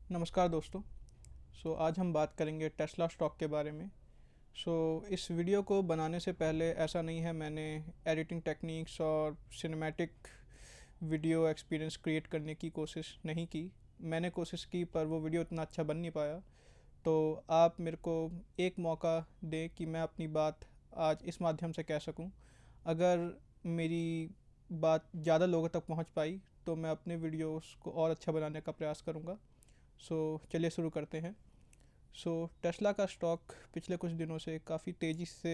नमस्कार दोस्तों। आज हम बात करेंगे टेस्ला स्टॉक के बारे में। इस वीडियो को बनाने से पहले ऐसा नहीं है मैंने एडिटिंग टेक्निक्स और सिनेमैटिक वीडियो एक्सपीरियंस क्रिएट करने की कोशिश नहीं की। मैंने कोशिश की पर वो वीडियो इतना अच्छा बन नहीं पाया। तो आप मेरे को एक मौका दें कि मैं अपनी बात आज इस माध्यम से कह सकूं। अगर मेरी बात ज़्यादा लोगों तक पहुंच पाई तो मैं अपने वीडियोस को और अच्छा बनाने का प्रयास करूंगा। चलिए शुरू करते हैं। टेस्ला का स्टॉक पिछले कुछ दिनों से काफ़ी तेज़ी से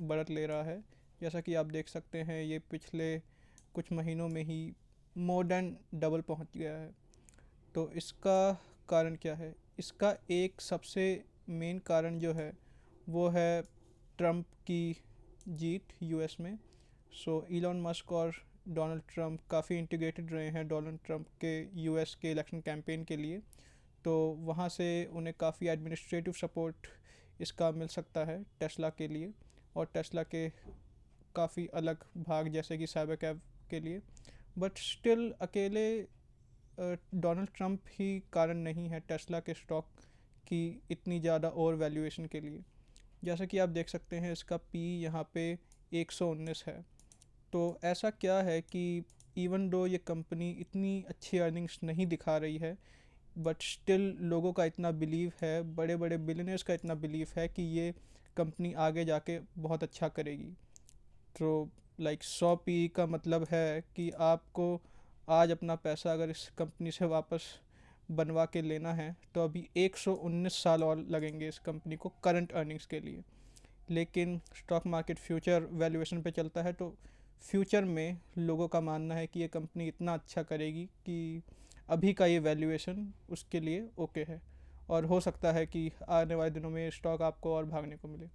बढ़त ले रहा है। जैसा कि आप देख सकते हैं ये पिछले कुछ महीनों में ही मोर देन डबल पहुंच गया है। तो इसका कारण क्या है? इसका एक सबसे मेन कारण जो है वो है ट्रम्प की जीत यूएस में। इलॉन मस्क और डोनाल्ड ट्रम्प काफ़ी इंटीग्रेटेड रहे हैं डोनाल्ड ट्रम्प के यूएस के इलेक्शन कैंपेन के लिए। तो वहाँ से उन्हें काफ़ी एडमिनिस्ट्रेटिव सपोर्ट इसका मिल सकता है टेस्ला के लिए और टेस्ला के काफ़ी अलग भाग जैसे कि साइबर कैब के लिए। बट स्टिल अकेले डोनाल्ड ट्रम्प ही कारण नहीं है टेस्ला के स्टॉक की इतनी ज़्यादा ओवर वैल्यूएशन के लिए। जैसा कि आप देख सकते हैं इसका पी यहाँ पे 119 है। तो ऐसा क्या है कि इवन दो ये कंपनी इतनी अच्छी अर्निंग्स नहीं दिखा रही है बट स्टिल लोगों का इतना बिलीव है, बड़े बड़े बिलियनर्स का इतना बिलीव है कि ये कंपनी आगे जाके बहुत अच्छा करेगी। तो 100 पी का मतलब है कि आपको आज अपना पैसा अगर इस कंपनी से वापस बनवा के लेना है तो अभी 119 साल और लगेंगे इस कंपनी को करंट अर्निंग्स के लिए। लेकिन स्टॉक मार्केट फ्यूचर वैल्यूएशन पे चलता है तो फ्यूचर में लोगों का मानना है कि ये कंपनी इतना अच्छा करेगी कि अभी का ये वैल्यूएशन उसके लिए ओके है और हो सकता है कि आने वाले दिनों में स्टॉक आपको और भागने को मिले।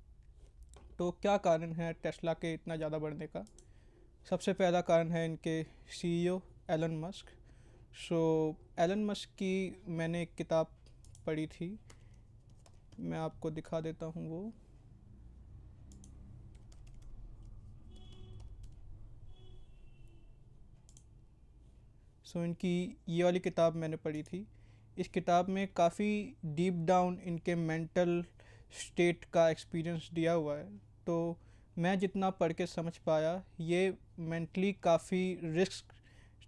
तो क्या कारण है टेस्ला के इतना ज़्यादा बढ़ने का? सबसे पहला कारण है इनके CEO Elon Musk. Elon Musk की मैंने एक किताब पढ़ी थी, मैं आपको दिखा देता हूँ वो। इनकी ये वाली किताब मैंने पढ़ी थी। इस किताब में काफ़ी डीप डाउन इनके मेंटल स्टेट का एक्सपीरियंस दिया हुआ है। तो मैं जितना पढ़ के समझ पाया ये मेंटली काफ़ी रिस्क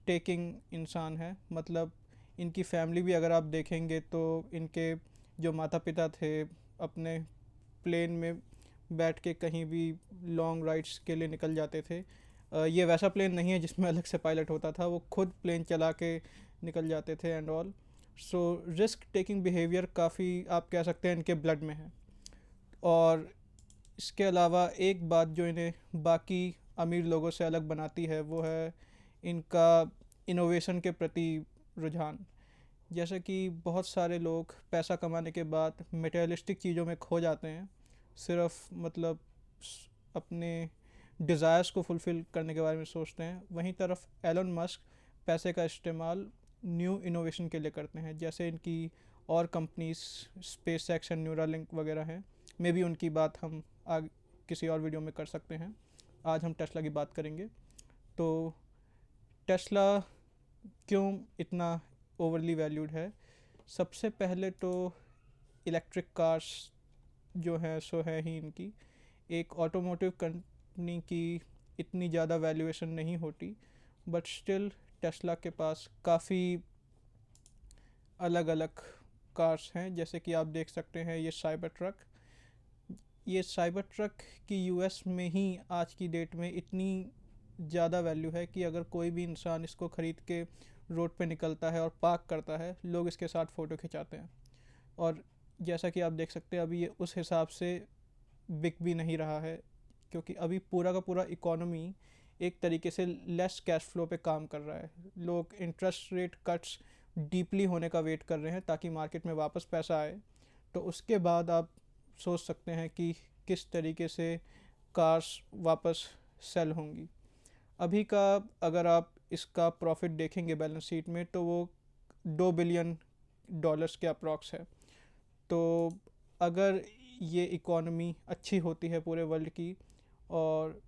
टेकिंग इंसान है। मतलब इनकी फैमिली भी अगर आप देखेंगे तो इनके जो माता पिता थे अपने प्लेन में बैठ के कहीं भी लॉन्ग राइड्स के लिए निकल जाते थे। ये वैसा प्लेन नहीं है जिसमें अलग से पायलट होता था, वो खुद प्लेन चला के निकल जाते थे and all. Risk taking behaviour काफ़ी आप कह सकते हैं इनके ब्लड में है। और इसके अलावा एक बात जो इन्हें बाकी अमीर लोगों से अलग बनाती है वो है इनका इनोवेशन के प्रति रुझान। जैसे कि बहुत सारे लोग पैसा कमाने के बाद मटेरियलिस्टिक चीज़ों में खो जाते हैं, सिर्फ मतलब अपने डिज़ायर्स को फुलफ़िल करने के बारे में सोचते हैं। वहीं तरफ एलन मस्क पैसे का इस्तेमाल न्यू इनोवेशन के लिए करते हैं। जैसे इनकी और companies space x and Neuralink वगैरह हैं, मे भी उनकी बात हम आगे किसी और वीडियो में कर सकते हैं। आज हम टेस्ला की बात करेंगे। तो टेस्ला क्यों इतना ओवरली वैल्यूड है? सबसे पहले तो इलेक्ट्रिक कार्स जो हैं सो है ही इनकी। एक ऑटोमोटिव कंपनी की इतनी ज़्यादा वैल्यूएशन नहीं होती बट स्टिल टेस्ला के पास काफ़ी अलग अलग कार्स हैं। जैसे कि आप देख सकते हैं ये साइबर ट्रक की यूएस में ही आज की डेट में इतनी ज़्यादा वैल्यू है कि अगर कोई भी इंसान इसको ख़रीद के रोड पे निकलता है और पार्क करता है लोग इसके साथ फ़ोटो खिंचाते हैं। और जैसा कि आप देख सकते हैं अभी ये उस हिसाब से बिक भी नहीं रहा है क्योंकि अभी पूरा का पूरा इकोनॉमी एक तरीके से लेस कैश फ्लो पे काम कर रहा है। लोग इंटरेस्ट रेट कट्स डीपली होने का वेट कर रहे हैं ताकि मार्केट में वापस पैसा आए। तो उसके बाद आप सोच सकते हैं कि किस तरीके से कार्स वापस सेल होंगी। अभी का अगर आप इसका प्रॉफिट देखेंगे बैलेंस शीट में तो वो $2 बिलियन के अप्रॉक्स है। तो अगर ये इकोनॉमी अच्छी होती है पूरे वर्ल्ड की और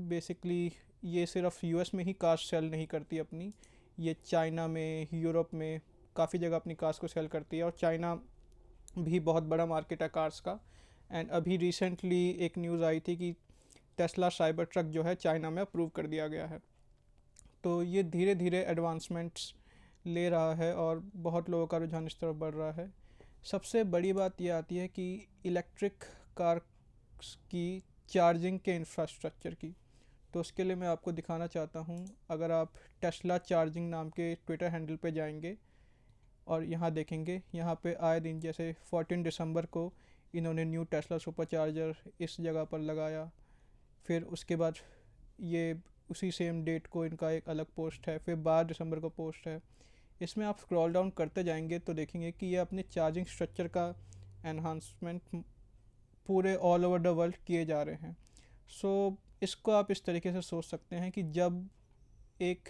बेसिकली ये सिर्फ यूएस में ही कार सेल नहीं करती अपनी, ये चाइना में यूरोप में काफ़ी जगह अपनी कार्स को सेल करती है, और चाइना भी बहुत बड़ा मार्केट है कार्स का। एंड अभी रिसेंटली एक न्यूज़ आई थी कि टेस्ला साइबर ट्रक जो है चाइना में अप्रूव कर दिया गया है। तो ये धीरे धीरे एडवांसमेंट्स ले रहा है और बहुत लोगों का रुझान इस तरफ बढ़ रहा है। सबसे बड़ी बात ये आती है कि इलेक्ट्रिक कार की चार्जिंग के इंफ्रास्ट्रक्चर की। तो उसके लिए मैं आपको दिखाना चाहता हूँ। अगर आप टेस्ला चार्जिंग नाम के ट्विटर हैंडल पे जाएंगे और यहाँ देखेंगे, यहाँ पे आए दिन जैसे 14 दिसंबर को इन्होंने न्यू टेस्ला सुपर चार्जर इस जगह पर लगाया। फिर उसके बाद ये उसी सेम डेट को इनका एक अलग पोस्ट है, फिर 12 दिसंबर को पोस्ट है। इसमें आप स्क्रॉल डाउन करते जाएंगे तो देखेंगे कि ये अपने चार्जिंग स्ट्रक्चर का एनहांसमेंट पूरे ऑल ओवर द वर्ल्ड किए जा रहे हैं। सो इसको आप इस तरीके से सोच सकते हैं कि जब एक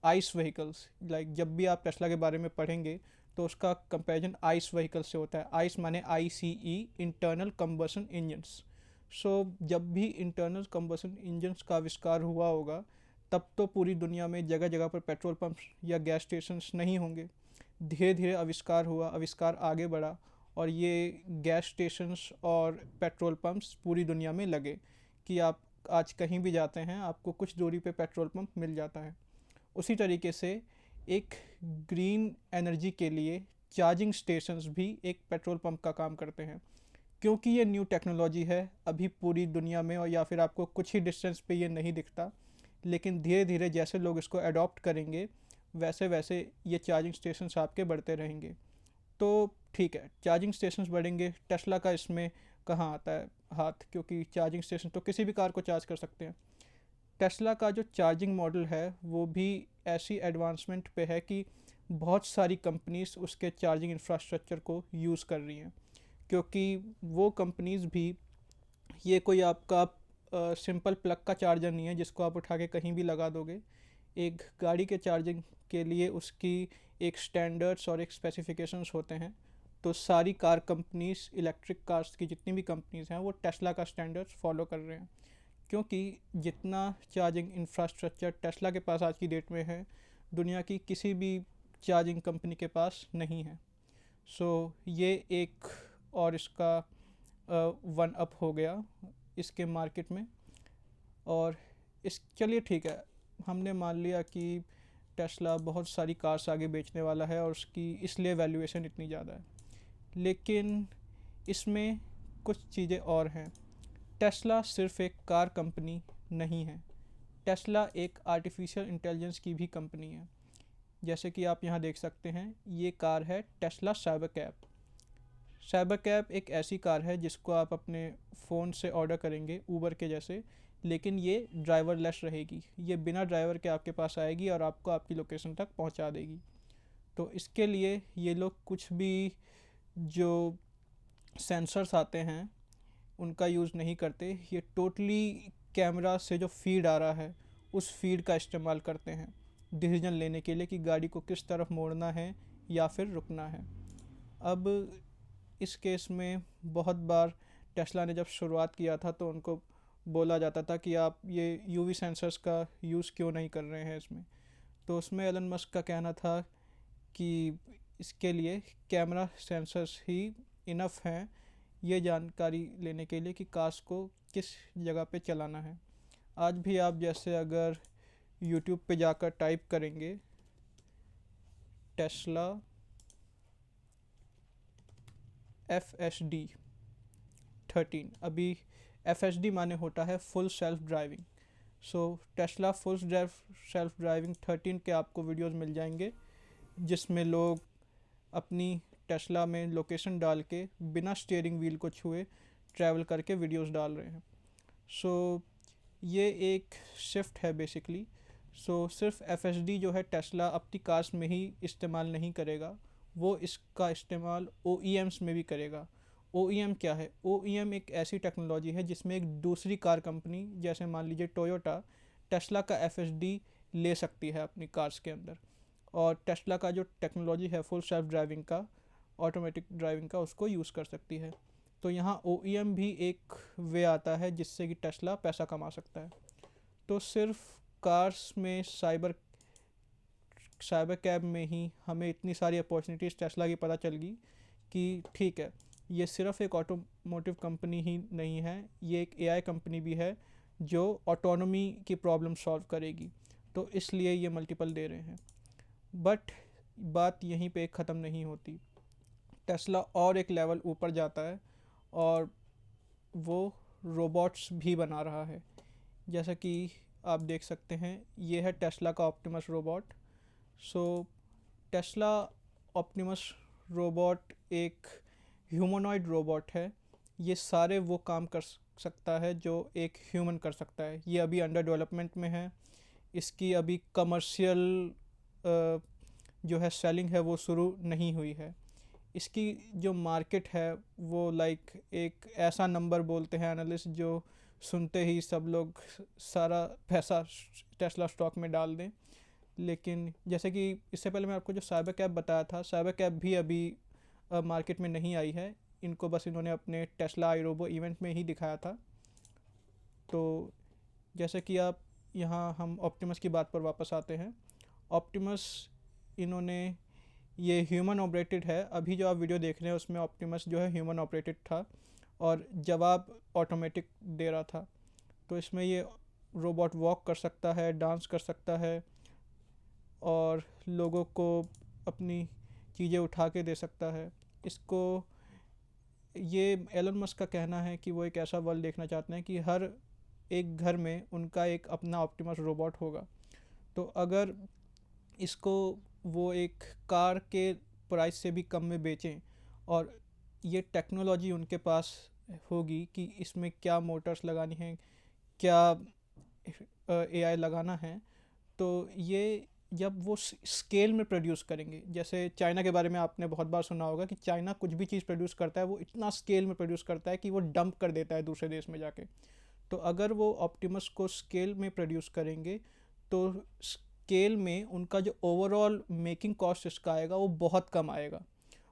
आइस व्हीकल्स लाइक जब भी आप टेस्ला के बारे में पढ़ेंगे तो उसका कंपैरिजन आइस व्हीकल से होता है। आइस माने ICE, इंटरनल कंबसन इंजन्स। सो जब भी इंटरनल कंबसन इंजन्स का आविष्कार हुआ होगा तब तो पूरी दुनिया में जगह जगह पर पेट्रोल पंप्स या गैस स्टेशंस नहीं होंगे। धीरे धीरे आविष्कार हुआ, आविष्कार आगे बढ़ा और ये गैस स्टेशंस और पेट्रोल पंप्स पूरी दुनिया में लगे कि आप आज कहीं भी जाते हैं आपको कुछ दूरी पे पेट्रोल पंप मिल जाता है। उसी तरीके से एक ग्रीन एनर्जी के लिए चार्जिंग स्टेशंस भी एक पेट्रोल पंप का काम करते हैं। क्योंकि ये न्यू टेक्नोलॉजी है, अभी पूरी दुनिया में और या फिर आपको कुछ ही डिस्टेंस पे ये नहीं दिखता, लेकिन धीरे धीरे जैसे लोग इसको अडॉप्ट करेंगे वैसे वैसे ये चार्जिंग स्टेशंस आपके बढ़ते रहेंगे। तो ठीक है, चार्जिंग स्टेशंस बढ़ेंगे, टेस्ला का इसमें कहाँ आता है हाथ, क्योंकि चार्जिंग स्टेशन तो किसी भी कार को चार्ज कर सकते हैं। टेस्ला का जो चार्जिंग मॉडल है वो भी ऐसी एडवांसमेंट पे है कि बहुत सारी कंपनीज उसके चार्जिंग इंफ्रास्ट्रक्चर को यूज़ कर रही हैं। क्योंकि वो कंपनीज भी, ये कोई आपका सिंपल प्लग का चार्जर नहीं है जिसको आप उठा के कहीं भी लगा दोगे। एक गाड़ी के चार्जिंग के लिए उसकी एक स्टैंडर्ड्स और एक स्पेसिफिकेशंस होते हैं। तो सारी कार कंपनीज, इलेक्ट्रिक कार्स की जितनी भी कंपनीज हैं वो टेस्ला का स्टैंडर्ड्स फॉलो कर रहे हैं। क्योंकि जितना चार्जिंग इंफ्रास्ट्रक्चर टेस्ला के पास आज की डेट में है, दुनिया की किसी भी चार्जिंग कंपनी के पास नहीं है। सो ये एक और इसका वन अप हो गया इसके मार्केट में। और इस चलिए ठीक है, हमने मान लिया कि टेस्ला बहुत सारी कार्स आगे बेचने वाला है और उसकी इसलिए वैल्यूएशन इतनी ज़्यादा है। लेकिन इसमें कुछ चीज़ें और हैं। टेस्ला सिर्फ एक कार कंपनी नहीं है, टेस्ला एक आर्टिफिशियल इंटेलिजेंस की भी कंपनी है। जैसे कि आप यहाँ देख सकते हैं, ये कार है Tesla cyber cab. Cyber cab एक ऐसी कार है जिसको आप अपने फ़ोन से ऑर्डर करेंगे ऊबर के जैसे, लेकिन ये ड्राइवरलेस रहेगी। ये बिना ड्राइवर के आपके पास आएगी और आपको आपकी लोकेशन तक पहुंचा देगी। तो इसके लिए ये लोग कुछ भी जो सेंसर्स आते हैं उनका यूज़ नहीं करते। ये टोटली कैमरा से जो फीड आ रहा है उस फीड का इस्तेमाल करते हैं डिसीजन लेने के लिए कि गाड़ी को किस तरफ मोड़ना है या फिर रुकना है। अब इस केस में बहुत बार टेस्ला ने जब शुरुआत किया था तो उनको बोला जाता था कि आप ये यूवी सेंसर्स का यूज़ क्यों नहीं कर रहे हैं इसमें। तो उसमें एलन मस्क का कहना था कि इसके लिए कैमरा सेंसर्स ही इनफ हैं ये जानकारी लेने के लिए कि कार्स को किस जगह पे चलाना है। आज भी आप जैसे अगर यूट्यूब पे जाकर टाइप करेंगे टेस्ला FSD 13, अभी FSD माने होता है फुल सेल्फ ड्राइविंग। सो टेस्ला फुल सेल्फ ड्राइविंग 13 के आपको वीडियोस मिल जाएंगे जिसमें लोग अपनी टेस्ला में लोकेशन डाल के बिना स्टीयरिंग व्हील को छुए ट्रैवल करके वीडियोस डाल रहे हैं। सो ये एक शिफ्ट है बेसिकली। सो सिर्फ FSD जो है टेस्ला अपनी कार्स में ही इस्तेमाल नहीं करेगा, वो इसका इस्तेमाल OEMs में भी करेगा। OEM क्या है? OEM एक ऐसी टेक्नोलॉजी है जिसमें एक दूसरी कार कंपनी जैसे मान लीजिए टोयोटा टेस्ला का FSD ले सकती है अपनी कार्स के अंदर, और टेस्ला का जो टेक्नोलॉजी है फुल सेल्फ ड्राइविंग का, ऑटोमेटिक ड्राइविंग का, उसको यूज़ कर सकती है। तो यहाँ OEM भी एक वे आता है जिससे कि टेस्ला पैसा कमा सकता है। तो सिर्फ कार्स में साइबर साइबर कैब में ही हमें इतनी सारी अपॉर्चुनिटीज़ टेस्ला की पता चल गई कि ठीक है, ये सिर्फ एक ऑटोमोटिव कंपनी ही नहीं है, ये एक एआई कंपनी भी है जो ऑटोनॉमी की प्रॉब्लम सॉल्व करेगी। तो इसलिए ये मल्टीपल दे रहे हैं। बट बात यहीं पे ख़त्म नहीं होती। टेस्ला और एक लेवल ऊपर जाता है और वो रोबोट्स भी बना रहा है। जैसा कि आप देख सकते हैं, ये है टेस्ला का ऑप्टिमस रोबोट। सो टेस्ला ऑप्टिमस रोबोट एक ह्यूमनॉइड रोबोट है। ये सारे वो काम कर सकता है जो एक ह्यूमन कर सकता है। ये अभी अंडर डेवलपमेंट में है। इसकी अभी कमर्शियल जो है सेलिंग है वो शुरू नहीं हुई है। इसकी जो मार्केट है वो लाइक एक ऐसा नंबर बोलते हैं एनालिस्ट जो सुनते ही सब लोग सारा पैसा टेस्ला स्टॉक में डाल दें। लेकिन जैसे कि इससे पहले मैं आपको जो साइबर कैब बताया था, साइबर कैब भी अभी मार्केट में नहीं आई है। इनको बस इन्होंने अपने टेस्ला iRobo इवेंट में ही दिखाया था। तो जैसे कि आप यहाँ हम ऑप्टिमस की बात पर वापस आते हैं। ऑप्टिमस इन्होंने ये ह्यूमन ऑपरेटेड है। अभी जो आप वीडियो देख रहे हैं उसमें ऑप्टिमस जो है ह्यूमन ऑपरेटेड था और जवाब ऑटोमेटिक दे रहा था। तो इसमें ये रोबोट वॉक कर सकता है, डांस कर सकता है और लोगों को अपनी चीज़ें उठा के दे सकता है। इसको ये एलन मस्क का कहना है कि वो एक ऐसा वर्ल्ड देखना चाहते हैं कि हर एक घर में उनका एक अपना ऑप्टिमस रोबोट होगा। तो अगर इसको वो एक कार के प्राइस से भी कम में बेचें और ये टेक्नोलॉजी उनके पास होगी कि इसमें क्या मोटर्स लगानी है, क्या एआई लगाना है, तो ये जब वो स्केल में प्रोड्यूस करेंगे, जैसे चाइना के बारे में आपने बहुत बार सुना होगा कि चाइना कुछ भी चीज़ प्रोड्यूस करता है वो इतना स्केल में प्रोड्यूस करता है कि वो डंप कर देता है दूसरे देश में जाके। तो अगर वो ऑप्टिमस को स्केल में प्रोड्यूस करेंगे तो स्केल में उनका जो ओवरऑल मेकिंग कॉस्ट इसका आएगा वो बहुत कम आएगा।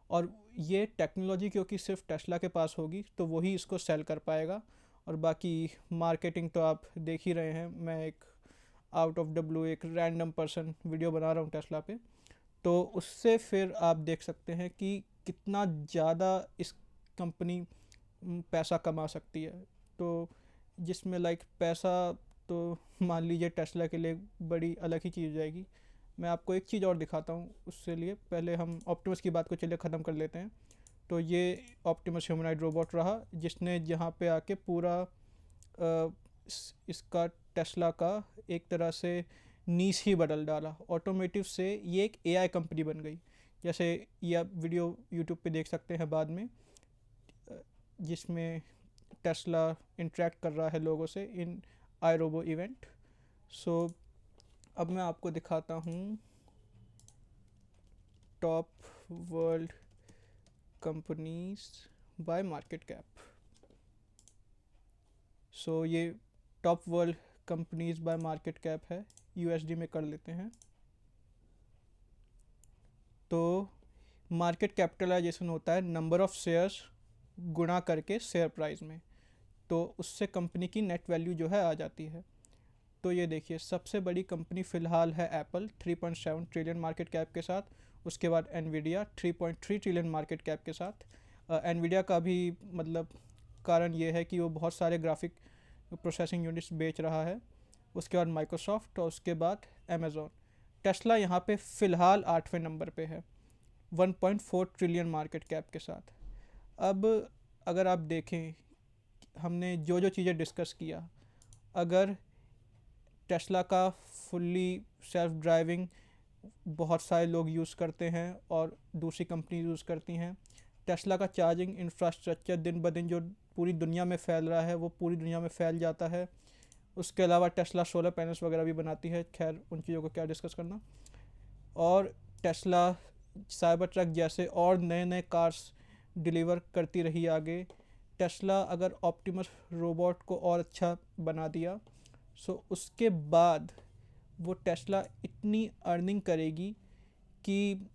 और ये टेक्नोलॉजी क्योंकि सिर्फ टेस्ला के पास होगी तो वही इसको सेल कर पाएगा। और बाकी मार्केटिंग तो आप देख ही रहे हैं। मैं एक आउट ऑफ द ब्लू एक रैंडम पर्सन वीडियो बना रहा हूँ टेस्ला पे, तो उससे फिर आप देख सकते हैं कि कितना ज़्यादा इस कंपनी पैसा कमा सकती है। तो जिसमें लाइक पैसा तो मान लीजिए टेस्ला के लिए बड़ी अलग ही चीज़ हो जाएगी। मैं आपको एक चीज़ और दिखाता हूँ, उससे लिए पहले हम ऑप्टिमस की बात को चलिए ख़त्म कर लेते हैं। तो ये ऑप्टिमस ह्यूमनॉइड रोबोट रहा जिसने यहाँ पे आके पूरा इसका टेस्ला का एक तरह से नीश ही बदल डाला। ऑटोमेटिव से ये एक एआई कंपनी बन गई। जैसे ये आप वीडियो यूट्यूब पे देख सकते हैं बाद में, जिसमें टेस्ला इंटरेक्ट कर रहा है लोगों से इन iRobo इवेंट। सो अब मैं आपको दिखाता हूँ top world companies by market cap. So ये top world companies by market cap है, यूएसडी में कर लेते हैं। तो मार्केट कैपिटलाइजेशन होता है नंबर ऑफ शेयर्स गुणा करके शेयर प्राइस में, तो उससे कंपनी की नेट वैल्यू जो है आ जाती है। तो ये देखिए सबसे बड़ी कंपनी फ़िलहाल है एप्पल 3.7 ट्रिलियन मार्केट कैप के साथ। उसके बाद एनवीडिया 3.3 ट्रिलियन मार्केट कैप के साथ। एनवीडिया का भी मतलब कारण ये है कि वो बहुत सारे ग्राफिक प्रोसेसिंग यूनिट्स बेच रहा है। उसके बाद माइक्रोसॉफ्ट और उसके बाद अमेज़ॉन। टेस्ला यहाँ पे फ़िलहाल 8वें नंबर पे है 1.4 ट्रिलियन मार्केट कैप के साथ। अब अगर आप देखें हमने जो जो चीज़ें डिस्कस किया, अगर टेस्ला का फुल्ली सेल्फ ड्राइविंग बहुत सारे लोग यूज़ करते हैं और दूसरी कंपनी यूज़ करती हैं, टेस्ला का चार्जिंग इंफ्रास्ट्रक्चर दिन ब दिन जो पूरी दुनिया में फैल रहा है वो पूरी दुनिया में फैल जाता है। उसके अलावा टेस्ला सोलर पैनल्स वगैरह भी बनाती है, खैर उन चीज़ों को क्या डिस्कस करना। और टेस्ला साइबर ट्रक जैसे और नए नए कार्स डिलीवर करती रही आगे। टेस्ला अगर ऑप्टिमस रोबोट को और अच्छा बना दिया सो उसके बाद वो टेस्ला इतनी अर्निंग करेगी कि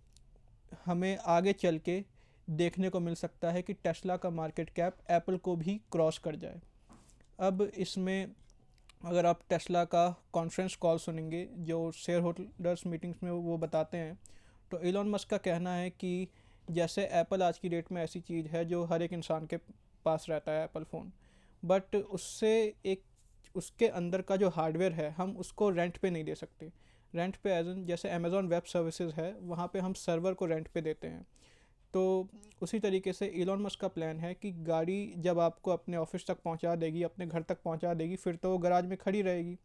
हमें आगे चल के देखने को मिल सकता है कि टेस्ला का मार्केट कैप एप्पल को भी क्रॉस कर जाए। अब इसमें अगर आप टेस्ला का कॉन्फ्रेंस कॉल सुनेंगे जो शेयर होल्डर्स मीटिंग्स में वो बताते हैं, तो इलॉन मस्क का कहना है कि जैसे एप्पल आज की डेट में ऐसी चीज़ है जो हर एक इंसान के पास रहता है, एप्पल फ़ोन, बट उससे एक उसके अंदर का जो हार्डवेयर है हम उसको रेंट पे नहीं दे सकते। रेंट पे एज एन जैसे अमेज़ॉन वेब सर्विसेज है, वहाँ पे हम सर्वर को रेंट पे देते हैं। तो उसी तरीके से इलॉन मस्क का प्लान है कि गाड़ी जब आपको अपने ऑफिस तक पहुंचा देगी, अपने घर तक पहुंचा देगी, फिर तो वो गराज में खड़ी रहेगी।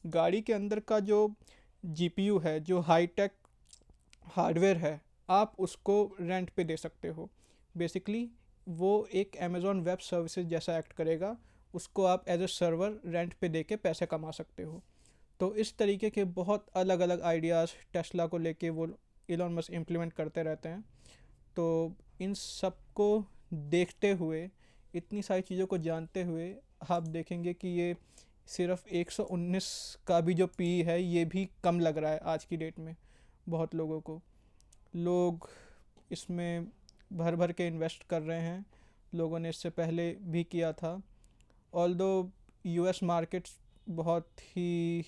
गाड़ी के अंदर का जो जीपीयू है, जो हाई टेक हार्डवेयर है, आप उसको रेंट पे दे सकते हो। बेसिकली वो एक अमेज़ॉन वेब सर्विसेज जैसा एक्ट करेगा, उसको आप एज ए सर्वर रेंट पे दे के पैसे कमा सकते हो। तो इस तरीके के बहुत अलग अलग आइडियाज़ टेस्ला को लेके वो इलॉन मस्क इम्प्लीमेंट करते रहते हैं। तो इन सब को देखते हुए, इतनी सारी चीज़ों को जानते हुए, आप देखेंगे कि ये सिर्फ 119 का भी जो पी है ये भी कम लग रहा है आज की डेट में बहुत लोगों को। लोग इसमें भर भर के इन्वेस्ट कर रहे हैं, लोगों ने इससे पहले भी किया था। ऑल्दो यूएस मार्केट बहुत ही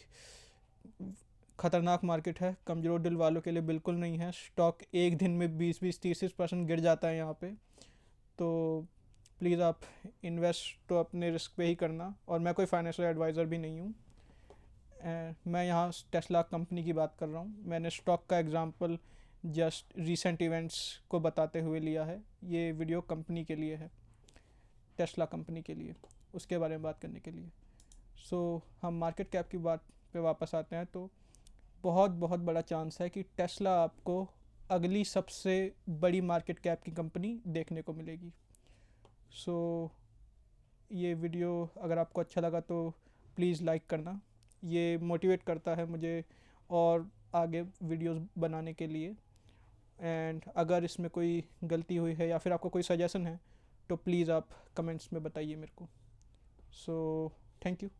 ख़तरनाक मार्केट है, कमज़ोर दिल वालों के लिए बिल्कुल नहीं है। स्टॉक एक दिन में 20-30% गिर जाता है यहाँ पे। तो प्लीज़ आप इन्वेस्ट तो अपने रिस्क पे ही करना, और मैं कोई फाइनेंशियल एडवाइज़र भी नहीं हूँ। मैं यहाँ टेस्ला कंपनी की बात कर रहा हूँ। मैंने स्टॉक का एग्जांपल जस्ट रीसेंट इवेंट्स को बताते हुए लिया है। ये वीडियो कंपनी के लिए है, टेस्ला कंपनी के लिए, उसके बारे में बात करने के लिए। सो हम मार्केट कैप की बात पे वापस आते हैं। तो बहुत बहुत बड़ा चांस है कि टेस्ला आपको अगली सबसे बड़ी मार्केट कैप की कंपनी देखने को मिलेगी। सो ये वीडियो अगर आपको अच्छा लगा तो प्लीज़ लाइक करना, ये मोटिवेट करता है मुझे और आगे वीडियोस बनाने के लिए। एंड अगर इसमें कोई गलती हुई है या फिर आपको कोई सजेशन है तो प्लीज़ आप कमेंट्स में बताइए मेरे को। So thank you.